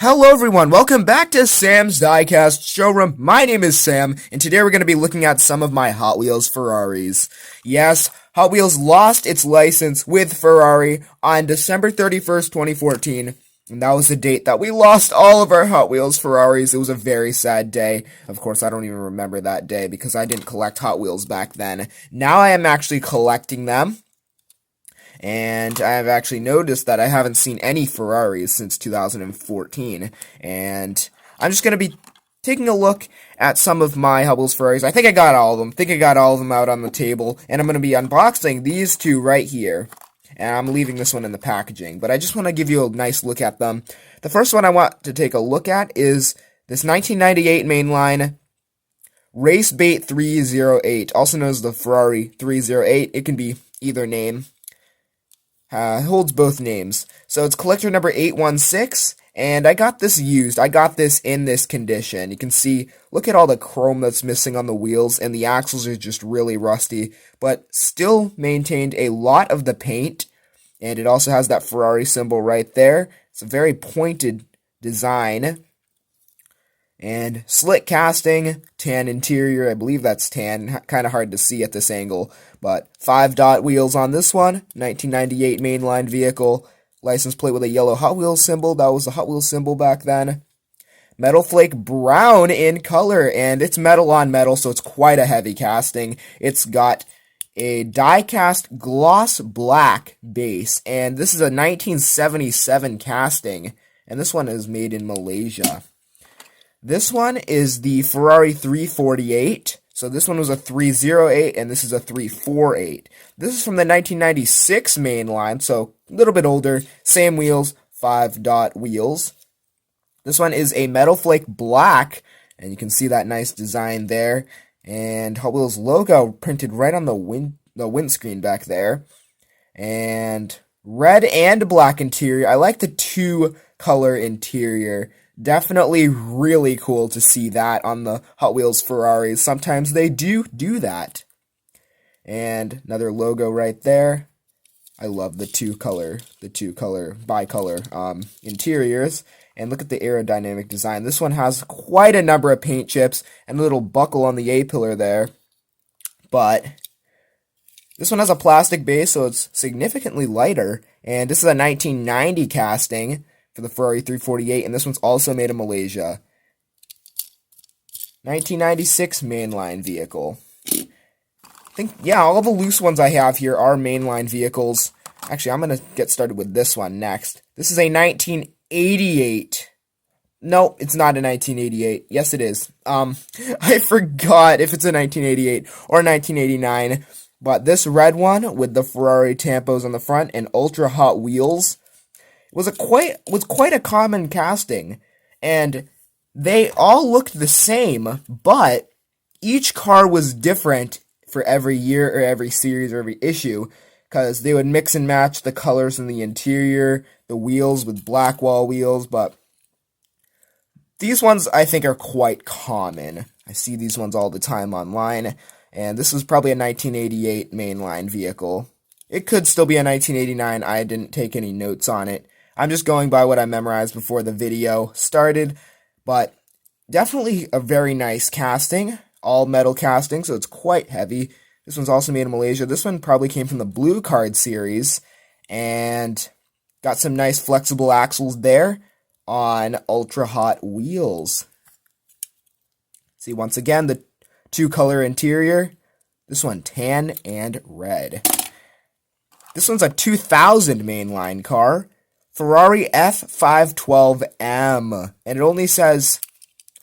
Hello everyone, welcome back to Sam's Diecast showroom. My name is Sam, and today we're going to be looking at some of my Hot Wheels Ferraris. Yes, Hot Wheels lost its license with Ferrari on December 31st, 2014, and that was the date that we lost all of our Hot Wheels Ferraris. It was a very sad day. Of course, I don't even remember that day because I didn't collect Hot Wheels back then. Now I am actually collecting them. And I've actually noticed that I haven't seen any Ferraris since 2014. And I'm just going to be taking a look at some of my Hot Wheels Ferraris. I think I got all of them. Out on the table. And I'm going to be unboxing these two right here. And I'm leaving this one in the packaging. But I just want to give you a nice look at them. The first one I want to take a look at is this 1998 Mainline Racebait 308. Also known as the Ferrari 308. It can be either name. Holds both names. So it's collector number 816, and I got this used. I got this in this condition. You can see, look at all the chrome that's missing on the wheels, and the axles are just really rusty, but still maintained a lot of the paint, and it also has that Ferrari symbol right there. It's a very pointed design. And slick casting, tan interior, I believe that's tan, kind of hard to see at this angle, but 5-dot wheels on this one, 1998 Mainline vehicle, license plate with a yellow Hot Wheels symbol, that was the Hot Wheels symbol back then. Metal flake brown in color, and it's metal on metal, so it's quite a heavy casting. It's got a die-cast gloss black base, and this is a 1977 casting, and this one is made in Malaysia. This one is the Ferrari 348, so this one was a 308, and this is a 348. This is from the 1996 Mainline, so a little bit older, same wheels, 5-dot wheels. This one is a metal flake black, and you can see that nice design there, and Hot Wheels logo printed right on the windscreen back there, and red and black interior. I like the two-color interior. Definitely really cool to see that on the Hot Wheels Ferraris. Sometimes they do that. And another logo right there. I love the two-color bicolor interiors. And look at the aerodynamic design. This one has quite a number of paint chips and a little buckle on the A-pillar there. But this one has a plastic base, so it's significantly lighter. And this is a 1990 casting for the Ferrari 348, and this one's also made in Malaysia. 1996 Mainline vehicle. I think, yeah, all the loose ones I have here are Mainline vehicles. Actually, I'm going to get started with this one next. This is a 1988. No, it's not a 1988. Yes, it is. I forgot if it's a 1988 or 1989, but this red one with the Ferrari tampos on the front and ultra hot wheels was quite a common casting, and they all looked the same, but each car was different for every year or every series or every issue, because they would mix and match the colors in the interior, the wheels with Blackwall wheels, but these ones I think are quite common. I see these ones all the time online, and this was probably a 1988 Mainline vehicle. It could still be a 1989, I didn't take any notes on it. I'm just going by what I memorized before the video started, but definitely a very nice casting, all metal casting, so it's quite heavy. This one's also made in Malaysia. This one probably came from the Blue Card series, and got some nice flexible axles there on ultra hot wheels. See, once again, the two-color interior. This one, tan and red. This one's a 2000 Mainline car. Ferrari F512M, and it only says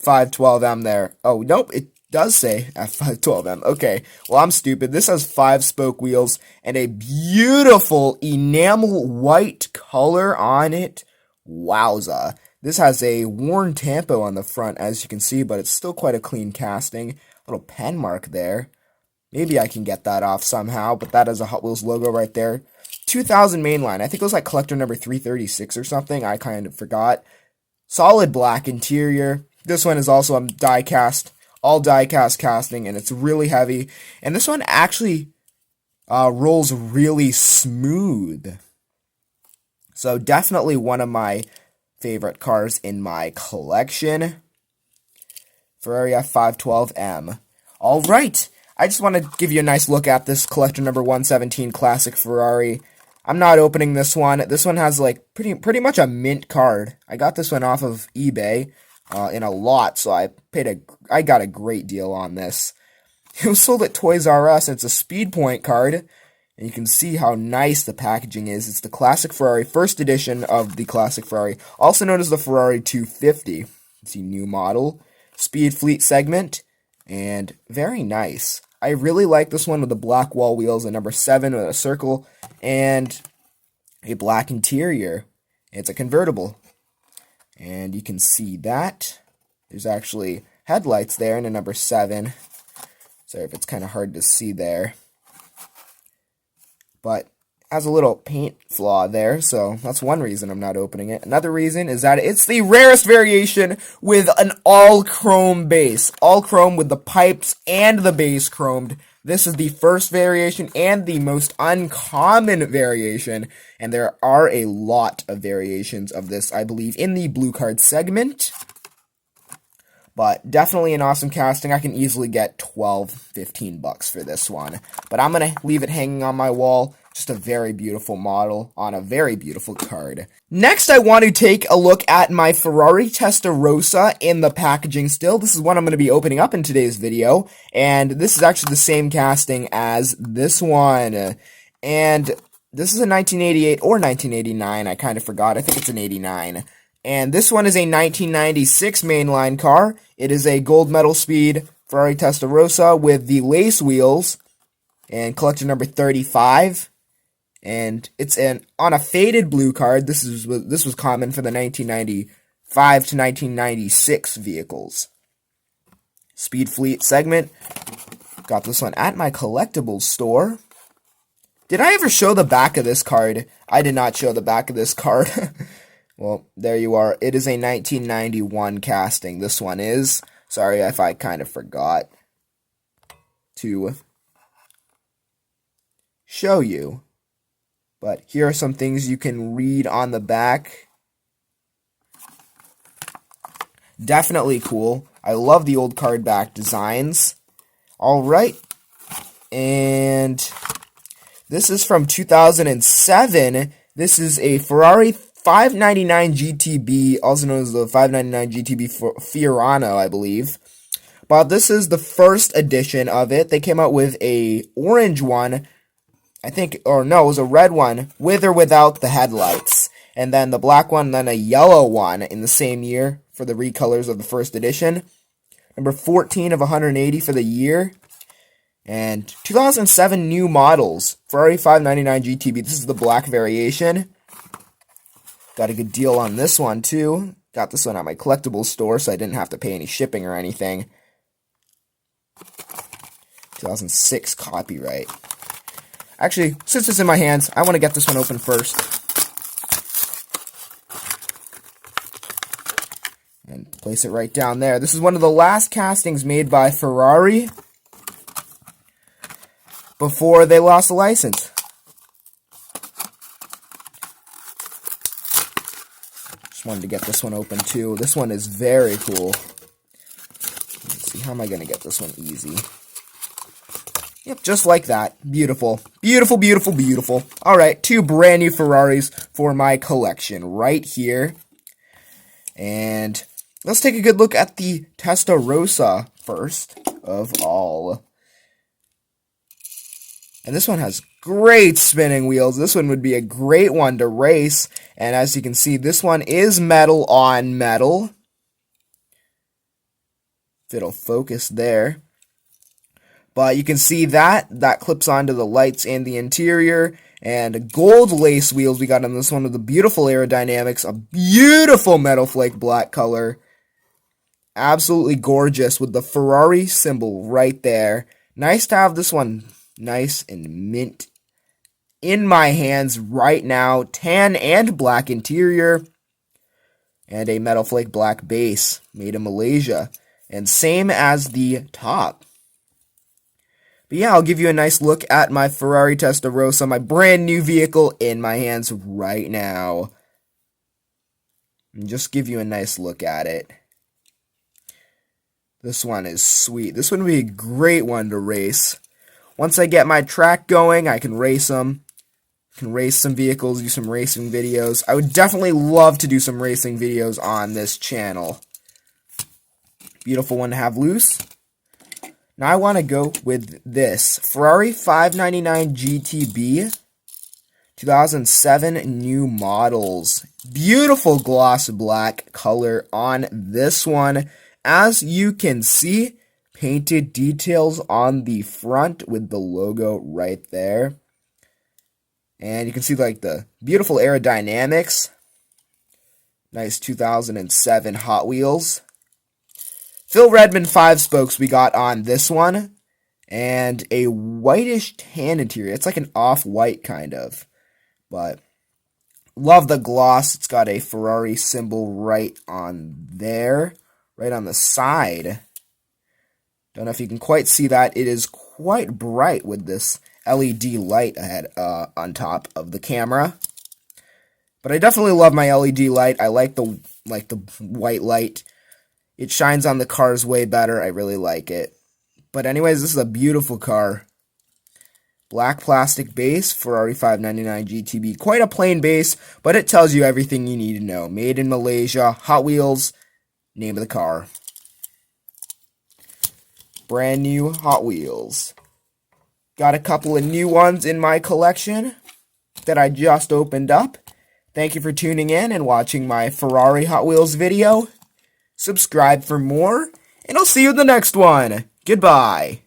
512M there. Oh, nope, it does say F512M. Okay, well, I'm stupid. This has 5-spoke wheels and a beautiful enamel white color on it. Wowza. This has a worn tampo on the front, as you can see, but it's still quite a clean casting. Little pen mark there. Maybe I can get that off somehow, but that is a Hot Wheels logo right there. 2000 Mainline. I think it was like collector number 336 or something. I kind of forgot. Solid black interior. This one is also a die-cast, all die-cast casting, and it's really heavy. And this one actually rolls really smooth. So definitely one of my favorite cars in my collection. Ferrari F512M. Alright, I just want to give you a nice look at this collector number 117 Classic Ferrari. I'm not opening this one. This one has like pretty much a mint card. I got this one off of eBay in a lot, so I got a great deal on this. It was sold at Toys R Us, and it's a Speed Point card, and you can see how nice the packaging is. It's the Classic Ferrari, first edition of the Classic Ferrari, also known as the Ferrari 250. It's a new model, Speed Fleet segment, and very nice. I really like this one with the black wall wheels, a number 7 with a circle, and a black interior. It's a convertible. And you can see that. There's actually headlights there in a number 7. Sorry if it's kind of hard to see there. But has a little paint flaw there, so that's one reason I'm not opening it. Another reason is that it's the rarest variation with an all-chrome base. All-chrome with the pipes and the base chromed. This is the first variation and the most uncommon variation, and there are a lot of variations of this, I believe, in the blue card segment. But definitely an awesome casting. I can easily get $12-15 for this one. But I'm going to leave it hanging on my wall. Just a very beautiful model on a very beautiful card. Next, I want to take a look at my Ferrari Testarossa in the packaging still. This is one I'm going to be opening up in today's video. And this is actually the same casting as this one. And this is a 1988 or 1989. I kind of forgot. I think it's an 89. And this one is a 1996 mainline car. It is a gold medal speed Ferrari Testarossa with the lace wheels and collector number 35. And it's on a faded blue card. This was common for the 1995 to 1996 vehicles. Speed Fleet segment. Got this one at my collectibles store. Did I ever show the back of this card? I did not show the back of this card. Well, there you are. It is a 1991 casting. This one is. Sorry if I kind of forgot to show you. But here are some things you can read on the back. Definitely cool. I love the old card back designs. Alright. And this is from 2007. This is a Ferrari 599 GTB, also known as the 599 GTB Fiorano, I believe. But this is the first edition of it. They came out with a orange one, I think, or no, it was a red one, with or without the headlights. And then the black one, then a yellow one in the same year for the recolors of the first edition. Number 14 of 180 for the year. And 2007 new models. Ferrari 599 GTB. This is the black variation. Got a good deal on this one, too. Got this one at my collectibles store, so I didn't have to pay any shipping or anything. 2006 copyright. Actually, since it's in my hands, I want to get this one open first. And place it right down there. This is one of the last castings made by Ferrari before they lost the license. Wanted to get this one open too. This one is very cool. Let's see, how am I going to get this one easy? Yep, just like that. Beautiful. Beautiful, beautiful, beautiful. Alright, 2 brand new Ferraris for my collection right here. And let's take a good look at the Testarossa first of all. And this one has great spinning wheels. This one would be a great one to race. And as you can see, this one is metal on metal. If it'll focus there. But you can see that clips onto the lights and the interior. And gold lace wheels we got on this one with the beautiful aerodynamics. A beautiful metal flake black color. Absolutely gorgeous with the Ferrari symbol right there. Nice to have this one nice and mint in my hands right now. Tan and black interior. And a metal flake black base made in Malaysia. And same as the top. But yeah, I'll give you a nice look at my Ferrari Testarossa, my brand new vehicle in my hands right now. and just give you a nice look at it. This one is sweet. This would be a great one to race. Once I get my track going, I can race them. Can race some vehicles, do some racing videos. I would definitely love to do some racing videos on this channel. Beautiful one to have loose. Now I want to go with this Ferrari 599 GTB 2007 new models. Beautiful gloss black color on this one. As you can see, painted details on the front with the logo right there. And you can see like the beautiful aerodynamics. Nice 2007 Hot Wheels. Phil Redmond 5-spokes we got on this one. And a whitish tan interior. It's like an off-white kind of. But love the gloss. It's got a Ferrari symbol right on there. Right on the side. Don't know if you can quite see that. It is quite bright with this LED light ahead on top of the camera. But I definitely love my LED light. I like the white light. It shines on the cars way better. I really like it. But anyways, this is a beautiful car. Black plastic base, Ferrari 599 GTB. Quite a plain base, but it tells you everything you need to know. Made in Malaysia, Hot Wheels, name of the car. Brand new Hot Wheels. Got a couple of new ones in my collection that I just opened up. Thank you for tuning in and watching my Ferrari Hot Wheels video. Subscribe for more, and I'll see you in the next one. Goodbye.